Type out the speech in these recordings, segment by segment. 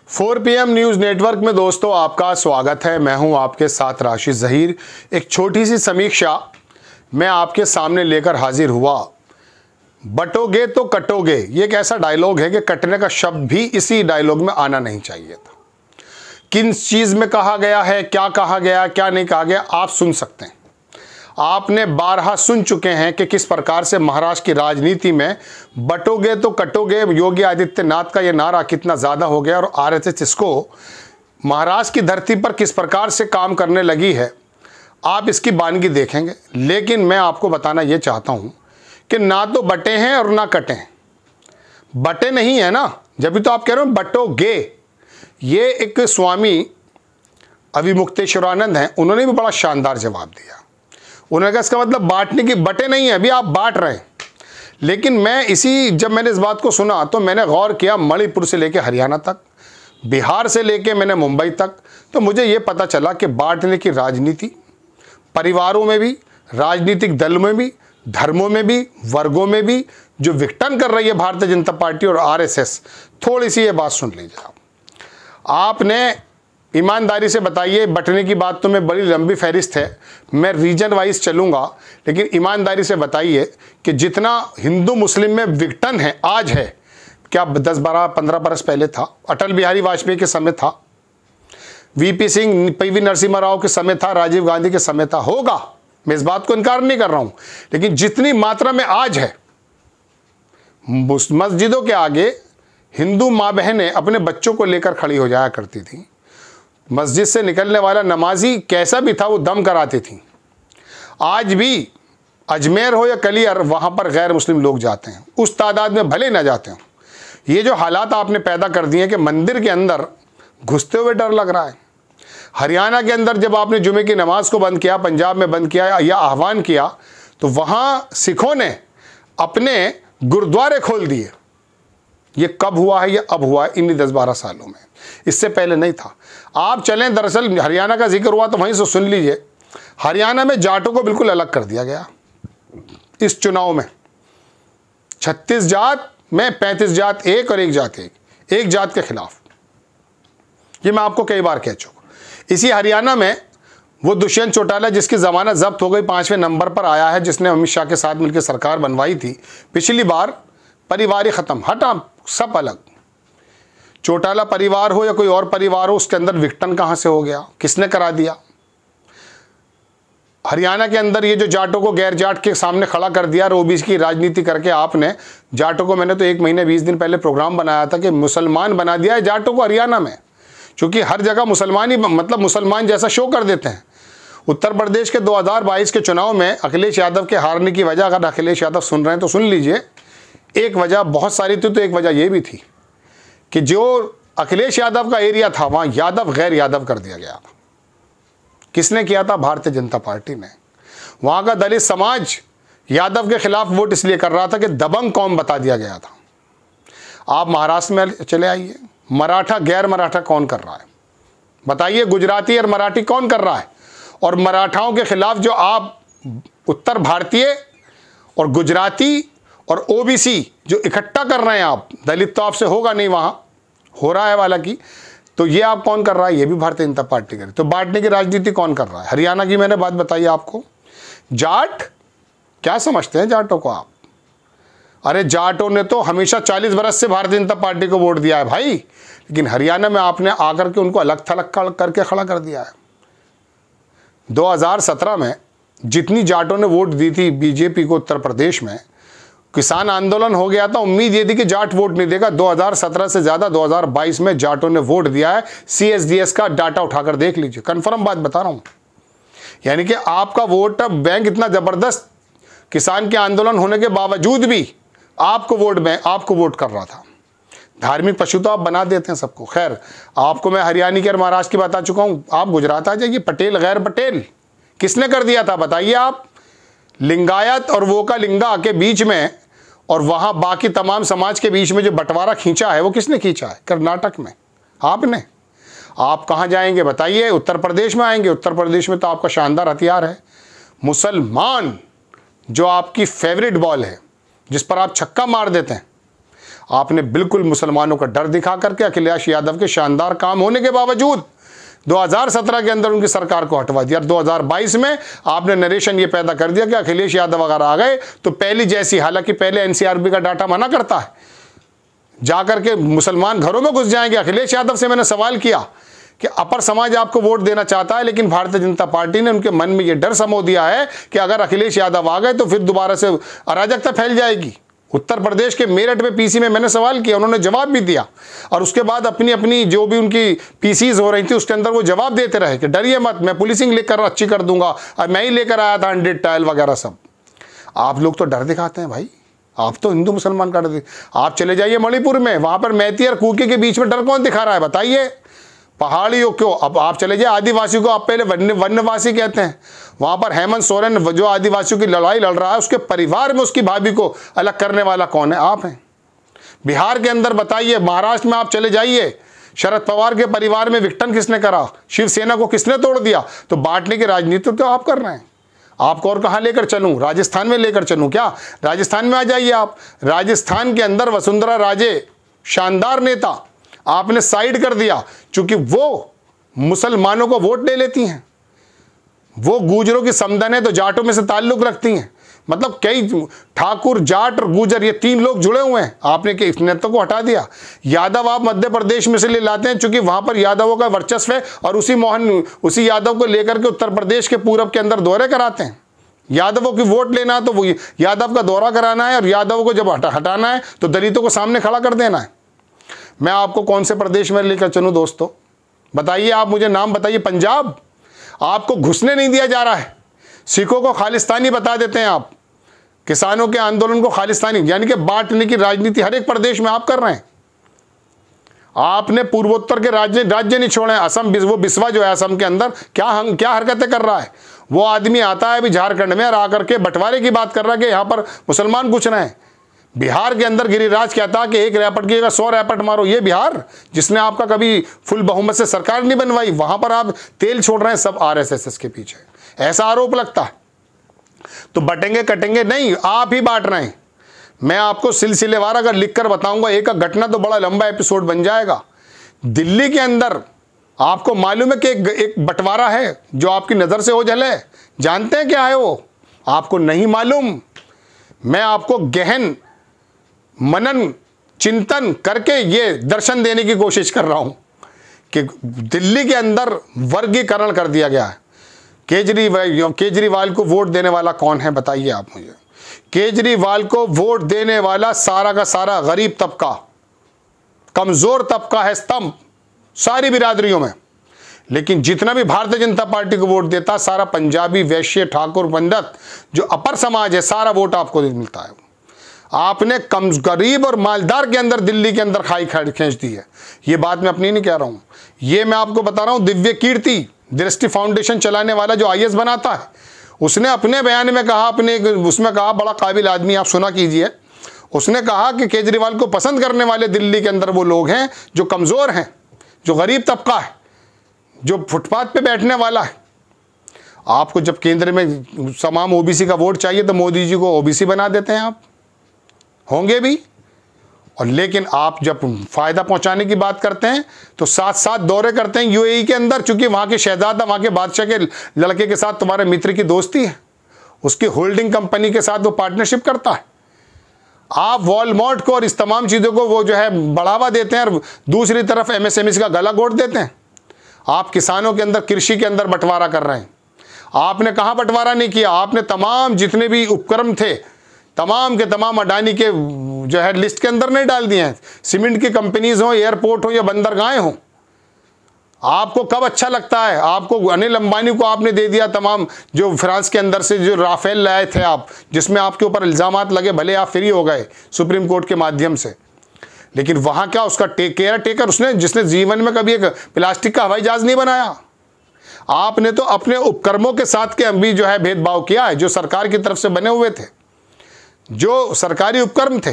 4 PM news network में दोस्तों आपका स्वागत है। मैं हूं आपके साथ राशिद ज़हीर। एक छोटी सी समीक्षा मैं आपके सामने लेकर हाजिर हुआ। बटोगे तो कटोगे, ये एक ऐसा डायलॉग है कि कटने का शब्द भी इसी डायलॉग में आना नहीं चाहिए था। किन चीज़ में कहा गया है, क्या कहा गया, क्या नहीं कहा गया, आप सुन सकते हैं। आपने बारहा सुन चुके हैं कि किस प्रकार से महाराष्ट्र की राजनीति में बटोगे तो कटोगे योगी आदित्यनाथ का ये नारा कितना ज़्यादा हो गया और आरएसएस इसको महाराष्ट्र की धरती पर किस प्रकार से काम करने लगी है। आप इसकी बानगी देखेंगे, लेकिन मैं आपको बताना ये चाहता हूँ कि ना तो बटे हैं और ना कटे हैं। बटे नहीं है ना, जब भी तो आप कह रहे हो बटोगे। ये एक स्वामी अविमुक्तेश्वरानंद हैं, उन्होंने भी बड़ा शानदार जवाब दिया। उन्होंने कहा इसका मतलब बांटने की, बटे नहीं है, अभी आप बांट रहे हैं। लेकिन मैं जब मैंने इस बात को सुना तो मैंने गौर किया, मणिपुर से लेकर हरियाणा तक, बिहार से लेकर मैंने मुंबई तक, तो मुझे ये पता चला कि बांटने की राजनीति परिवारों में भी, राजनीतिक दल में भी, धर्मों में भी, वर्गों में भी जो विघटन कर रही है भारतीय जनता पार्टी और आरएसएस। थोड़ी सी ये बात सुन लीजिए। आपने ईमानदारी से बताइए, बंटने की बात तो मैं बड़ी लंबी फहरिस्त है, मैं रीजन वाइज चलूँगा, लेकिन ईमानदारी से बताइए कि जितना हिंदू मुस्लिम में विघटन है आज है, क्या 10, 12, 15 बरस पहले था? अटल बिहारी वाजपेयी के समय था, वीपी सिंह, पीवी नरसिम्हा राव के समय था, राजीव गांधी के समय था, होगा, मैं इस बात को इनकार नहीं कर रहा हूँ। लेकिन जितनी मात्रा में आज है, मस्जिदों के आगे हिंदू माँ बहनें अपने बच्चों को लेकर खड़ी हो जाया करती थी। मस्जिद से निकलने वाला नमाजी कैसा भी था वो दम कराती थी। आज भी अजमेर हो या कलियर, वहाँ पर गैर मुस्लिम लोग जाते हैं, उस तादाद में भले ना जाते हो। ये जो हालात आपने पैदा कर दिए कि मंदिर के अंदर घुसते हुए डर लग रहा है। हरियाणा के अंदर जब आपने जुमे की नमाज को बंद किया, पंजाब में बंद किया या आह्वान किया, तो वहाँ सिखों ने अपने गुरुद्वारे खोल दिए। ये कब हुआ है? ये अब हुआ है, इन्हीं 10-12 सालों में, इससे पहले नहीं था। आप चलें, दरअसल हरियाणा का जिक्र हुआ तो वहीं से सुन लीजिए। हरियाणा में जाटों को बिल्कुल अलग कर दिया गया इस चुनाव में। 36 जात में 35 जात एक और एक जात एक जात के खिलाफ। ये मैं आपको कई बार कह चुका। इसी हरियाणा में वो दुष्यंत चौटाला जिसकी जमानत जब्त हो गई, 5वें नंबर पर आया है, जिसने अमित शाह के साथ मिलकर सरकार बनवाई थी पिछली बार। परिवार ही खत्म, हटा, सब अलग। चौटाला परिवार हो या कोई और परिवार हो, उसके अंदर विघटन कहाँ से हो गया, किसने करा दिया? हरियाणा के अंदर ये जो जाटों को गैर जाट के सामने खड़ा कर दिया, ओबीसी की राजनीति करके आपने जाटों को, मैंने तो 1 महीने 20 दिन पहले प्रोग्राम बनाया था कि मुसलमान बना दिया है जाटों को हरियाणा में, क्योंकि हर जगह मुसलमान ही, मतलब मुसलमान जैसा शो कर देते हैं। उत्तर प्रदेश के 2022 के चुनाव में अखिलेश यादव के हारने की वजह, अगर अखिलेश यादव सुन रहे हैं तो सुन लीजिए, एक वजह बहुत सारी थी, तो एक वजह यह भी थी कि जो अखिलेश यादव का एरिया था वहाँ यादव गैर यादव कर दिया गया था। किसने किया था? भारतीय जनता पार्टी ने। वहाँ का दलित समाज यादव के खिलाफ वोट इसलिए कर रहा था कि दबंग कौम बता दिया गया था। आप महाराष्ट्र में चले आइए, मराठा गैर मराठा कौन कर रहा है बताइए? गुजराती और मराठी कौन कर रहा है? और मराठाओं के खिलाफ जो आप उत्तर भारतीय और गुजराती और ओबीसी जो इकट्ठा कर रहे हैं आप, दलित तो आपसे होगा नहीं, वहाँ हो रहा है वाला की, तो ये आप कौन कर रहा है? ये भी भारतीय जनता पार्टी करे। तो बांटने की राजनीति कौन कर रहा है? हरियाणा की मैंने बात बताई आपको। जाट क्या समझते हैं जाटों को आप? अरे जाटों ने तो हमेशा 40 बरस से भारतीय जनता पार्टी को वोट दिया है भाई, लेकिन हरियाणा में आपने आकर के उनको अलग थलग करके खड़ा कर दिया है। 2017 में जितनी जाटों ने वोट दी थी बीजेपी को उत्तर प्रदेश में, किसान आंदोलन हो गया था, उम्मीद ये थी कि जाट वोट नहीं देगा। 2017 से ज़्यादा 2022 में जाटों ने वोट दिया है। CSDS का डाटा उठाकर देख लीजिए, कन्फर्म बात बता रहा हूँ। यानी कि आपका वोट बैंक इतना ज़बरदस्त, किसान के आंदोलन होने के बावजूद भी आपको वोट कर रहा था। धार्मिक पशु तो आप बना देते हैं सबको। खैर, आपको मैं हरियाणा की और महाराष्ट्र की बता चुका हूँ। आप गुजरात आ जाइए, पटेल गैर पटेल किसने कर दिया था बताइए आप? लिंगायत और वोकालिंगा के बीच में और वहाँ बाकी तमाम समाज के बीच में जो बंटवारा खींचा है वो किसने खींचा है? कर्नाटक में आपने। आप कहाँ जाएंगे बताइए? उत्तर प्रदेश में आएंगे। उत्तर प्रदेश में तो आपका शानदार हथियार है मुसलमान, जो आपकी फेवरेट बॉल है, जिस पर आप छक्का मार देते हैं। आपने बिल्कुल मुसलमानों का डर दिखा करके अखिलेश यादव के शानदार काम होने के बावजूद 2017 के अंदर उनकी सरकार को हटवा दिया। 2022 में आपने नरेशन ये पैदा कर दिया कि अखिलेश यादव अगर आ गए तो पहली जैसी, हालांकि पहले एनसीआरबी का डाटा मना करता है, जाकर के मुसलमान घरों में घुस जाएंगे। अखिलेश यादव से मैंने सवाल किया कि अपर समाज आपको वोट देना चाहता है, लेकिन भारतीय जनता पार्टी ने उनके मन में ये डर समो दिया है कि अगर अखिलेश यादव आ गए तो फिर दोबारा से अराजकता फैल जाएगी। उत्तर प्रदेश के मेरठ में पीसी में मैंने सवाल किया, उन्होंने जवाब भी दिया, और उसके बाद अपनी अपनी जो भी उनकी पीसीज हो रही थी उसके अंदर वो जवाब देते रहे कि डरिए मत, मैं पुलिसिंग लेकर अच्छी कर दूंगा, और मैं ही लेकर आया था 100 टाइल वगैरह सब। आप लोग तो डर दिखाते हैं भाई, आप तो हिंदू मुसलमान का डर। आप चले जाइए मणिपुर में, वहां पर मैती और कुकी के बीच में डर कौन दिखा रहा है बताइए? पहाड़ियों क्यों? अब आप चले जाइए आदिवासी को, आप पहले वन्यवासी कहते हैं। वहां पर हेमंत सोरेन जो आदिवासियों की लड़ाई लड़ रहा है, उसके परिवार में उसकी भाभी को अलग करने वाला कौन है? आप हैं। बिहार के अंदर बताइए, महाराष्ट्र में आप चले जाइए, शरद पवार के परिवार में विघटन किसने करा? शिवसेना को किसने तोड़ दिया? तो बांटने की राजनीति तो आप कर रहे हैं। आपको और कहां लेकर चलूं? राजस्थान में लेकर चलूं क्या? राजस्थान में आ जाइए आप। राजस्थान के अंदर वसुंधरा राजे, शानदार नेता, आपने साइड कर दिया, क्योंकि वो मुसलमानों को वोट ले लेती हैं, वो गुजरों की समदन है तो जाटों में से ताल्लुक रखती हैं। मतलब कई ठाकुर, जाट और गुजर, ये 3 लोग जुड़े हुए हैं। आपने इस नेता को हटा दिया। यादव आप मध्य प्रदेश में से ले लाते हैं, क्योंकि वहां पर यादवों का वर्चस्व है, और उसी यादव को लेकर के उत्तर प्रदेश के पूरब के अंदर दौरे कराते हैं। यादवों की वोट लेना तो वो यादव का दौरा कराना है, और यादवों को जब हटाना है तो दलितों को सामने खड़ा कर देना है। मैं आपको कौन से प्रदेश में लेकर चलूं दोस्तों? बताइए, आप मुझे नाम बताइए। पंजाब, आपको घुसने नहीं दिया जा रहा है। सिखों को खालिस्तानी बता देते हैं आप, किसानों के आंदोलन को खालिस्तानी, यानी कि बांटने की राजनीति हर एक प्रदेश में आप कर रहे हैं। आपने पूर्वोत्तर के राज्य नहीं छोड़े। असम, वो बिस्वा जो है असम के अंदर, क्या हरकतें कर रहा है? वो आदमी आता है अभी झारखंड में और आकर के बंटवारे की बात कर रहा है कि यहाँ पर मुसलमान कुछ रहे हैं। बिहार के अंदर गिरिराज कहता कि 1 रैपट की जगह 100 रैपट मारो। ये बिहार जिसने आपका कभी फुल बहुमत से सरकार नहीं बनवाई, वहां पर आप तेल छोड़ रहे हैं सब आरएसएस के पीछे, ऐसा आरोप लगता है। तो बटेंगे कटेंगे नहीं, आप ही बांट रहे हैं। मैं आपको सिलसिलेवार अगर लिखकर बताऊंगा एक घटना तो बड़ा लंबा एपिसोड बन जाएगा। दिल्ली के अंदर आपको मालूम है कि एक बंटवारा है जो आपकी नजर से ओझल है। जानते हैं क्या है वो? आपको नहीं मालूम। मैं आपको गहन मनन चिंतन करके ये दर्शन देने की कोशिश कर रहा हूं कि दिल्ली के अंदर वर्गीकरण कर दिया गया है। केजरीवाल को वोट देने वाला कौन है बताइए आप मुझे? केजरीवाल को वोट देने वाला सारा का सारा गरीब तबका, कमजोर तबका है, स्तंभ सारी बिरादरियों में। लेकिन जितना भी भारतीय जनता पार्टी को वोट देता, सारा पंजाबी, वैश्य, ठाकुर, पंडित, जो अपर समाज है, सारा वोट आपको मिलता है। आपने कम गरीब और मालदार के अंदर दिल्ली के अंदर खाई खींच दी है। ये बात मैं अपनी नहीं कह रहा हूं, ये मैं आपको बता रहा हूं। दिव्य कीर्ति दृष्टि फाउंडेशन चलाने वाला जो आईएएस बनाता है, उसने अपने बयान में कहा, उसमें कहा, बड़ा काबिल आदमी, आप सुना कीजिए। उसने कहा कि केजरीवाल को पसंद करने वाले दिल्ली के अंदर वो लोग हैं जो कमजोर हैं, जो गरीब तबका है, जो फुटपाथ पे बैठने वाला है। आपको जब केंद्र में तमाम ओबीसी का वोट चाहिए तो मोदी जी को ओबीसी बना देते हैं, आप होंगे भी। और लेकिन आप जब फायदा पहुंचाने की बात करते हैं तो साथ साथ दौरे करते हैं यूएई के अंदर, चूंकि वहां के शहजादा, वहां के बादशाह के लड़के के साथ तुम्हारे मित्र की दोस्ती है, उसकी होल्डिंग कंपनी के साथ वो पार्टनरशिप करता है। आप वॉलमार्ट को और इस तमाम चीज़ों को वो जो है बढ़ावा देते हैं, और दूसरी तरफ एमएसएमई का गला घोट देते हैं। आप किसानों के अंदर, कृषि के अंदर बंटवारा कर रहे हैं। आपने कहाँ बंटवारा नहीं किया? आपने तमाम जितने भी उपक्रम थे तमाम के तमाम अडानी के जो है लिस्ट के अंदर नहीं डाल दिए हैं। सीमेंट की कंपनीज हो, एयरपोर्ट हो या बंदरगाहें हो। आपको कब अच्छा लगता है? आपको अनिल अंबानी को आपने दे दिया तमाम, जो फ्रांस के अंदर से जो राफेल लाए थे आप, जिसमें आपके ऊपर इल्जामात लगे, भले आप फ्री हो गए सुप्रीम कोर्ट के माध्यम से, लेकिन वहां क्या उसका केयर टेकर उसने, जिसने जीवन में कभी एक प्लास्टिक का हवाई जहाज नहीं बनाया। आपने तो अपने उपक्रमों के साथ के भी जो है भेदभाव किया है, जो सरकार की तरफ से बने हुए थे, जो सरकारी उपक्रम थे।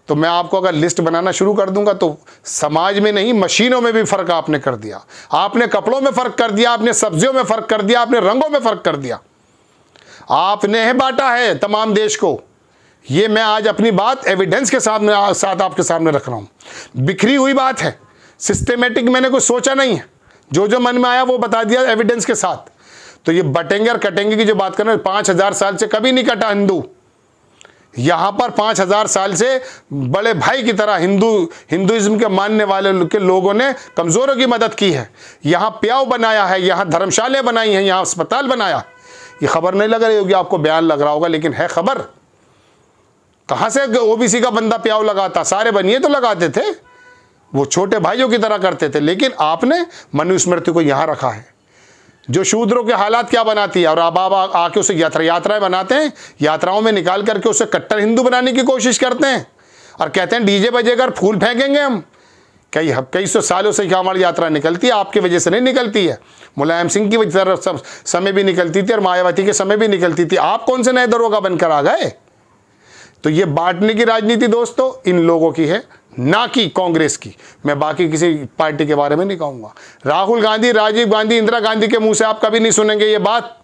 तो मैं आपको अगर लिस्ट बनाना शुरू कर दूंगा तो समाज में नहीं, मशीनों में भी फर्क आपने कर दिया। आपने कपड़ों में फर्क कर दिया, आपने सब्जियों में फर्क कर दिया, आपने रंगों में फर्क कर दिया। आपने बांटा है तमाम देश को ये मैं आज अपनी बात एविडेंस के साथ आपके सामने रख रहा हूँ। बिखरी हुई बात है, सिस्टेमेटिक मैंने कुछ सोचा नहीं है, जो मन में आया वो बता दिया एविडेंस के साथ। तो ये बटेंगे और कटेंगे की जो बात कर रहे हैं, 5000 साल से कभी नहीं कटा हिंदू। यहाँ पर 5000 साल से बड़े भाई की तरह हिंदुइज्म के मानने वाले के लोगों ने कमज़ोरों की मदद की है। यहाँ प्याव बनाया है, यहाँ धर्मशालाएं बनाई हैं, यहाँ अस्पताल बनाया। ये खबर नहीं लग रही होगी आपको, बयान लग रहा होगा, लेकिन है खबर। कहाँ से ओबीसी का बंदा प्याव लगाता? सारे बनिए तो लगाते थे, वो छोटे भाइयों की तरह करते थे। लेकिन आपने मनुस्मृति को यहाँ रखा है, जो शूद्रों के हालात क्या बनाती है, और अब आप आके उसे यात्राएं बनाते हैं, यात्राओं में निकाल करके उसे कट्टर हिंदू बनाने की कोशिश करते हैं और कहते हैं डीजे बजेगा और फूल फेंकेंगे हम। कई सौ सालों से हमारी यात्रा निकलती है, आपकी वजह से नहीं निकलती है। मुलायम सिंह की वजह से समय भी निकलती थी और मायावती के समय भी निकलती थी। आप कौन से नए दरोगा बनकर आ गए? तो ये बांटने की राजनीति दोस्तों इन लोगों की है, ना कि कांग्रेस की। मैं बाकी किसी पार्टी के बारे में नहीं कहूंगा। राहुल गांधी, राजीव गांधी, इंदिरा गांधी के मुंह से आप कभी नहीं सुनेंगे ये बात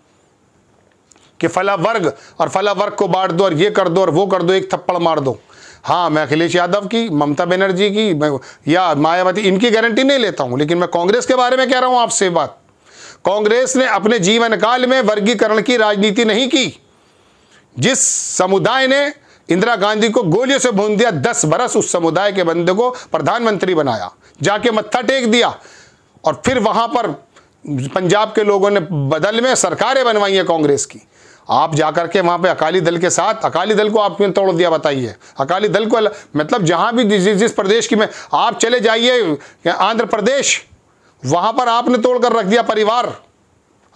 कि फला वर्ग और फला वर्ग को बांट दो और ये कर दो और वो कर दो, एक थप्पड़ मार दो। हाँ, मैं अखिलेश यादव की, ममता बनर्जी की या मायावती, इनकी गारंटी नहीं लेता हूं, लेकिन मैं कांग्रेस के बारे में कह रहा हूं आपसे बात। कांग्रेस ने अपने जीवन काल में वर्गीकरण की राजनीति नहीं की। जिस समुदाय ने इंदिरा गांधी को गोलियों से भून दिया, 10 बरस उस समुदाय के बंदे को प्रधानमंत्री बनाया, जाके मत्था टेक दिया, और फिर वहां पर पंजाब के लोगों ने बदल में सरकारें बनवाई है कांग्रेस की। आप जाकर के वहां पे अकाली दल के साथ, अकाली दल को आपने तोड़ दिया, बताइए। अकाली दल को मतलब जहां भी जिस प्रदेश की में आप चले जाइए, आंध्र प्रदेश, वहां पर आपने तोड़ कर रख दिया परिवार,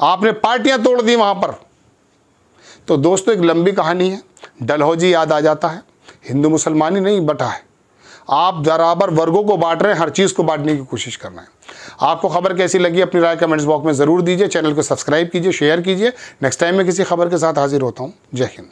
आपने पार्टियां तोड़ दी वहां पर। तो दोस्तों एक लंबी कहानी है, डलहौजी याद आ जाता है। हिंदू मुसलमानी नहीं बटा है, आप बराबर वर्गों को बांट रहे हैं, हर चीज़ को बांटने की कोशिश कर रहे हैं। आपको खबर कैसी लगी अपनी राय कमेंट्स बॉक्स में ज़रूर दीजिए। चैनल को सब्सक्राइब कीजिए, शेयर कीजिए। नेक्स्ट टाइम मैं किसी खबर के साथ हाजिर होता हूँ। जय हिंद।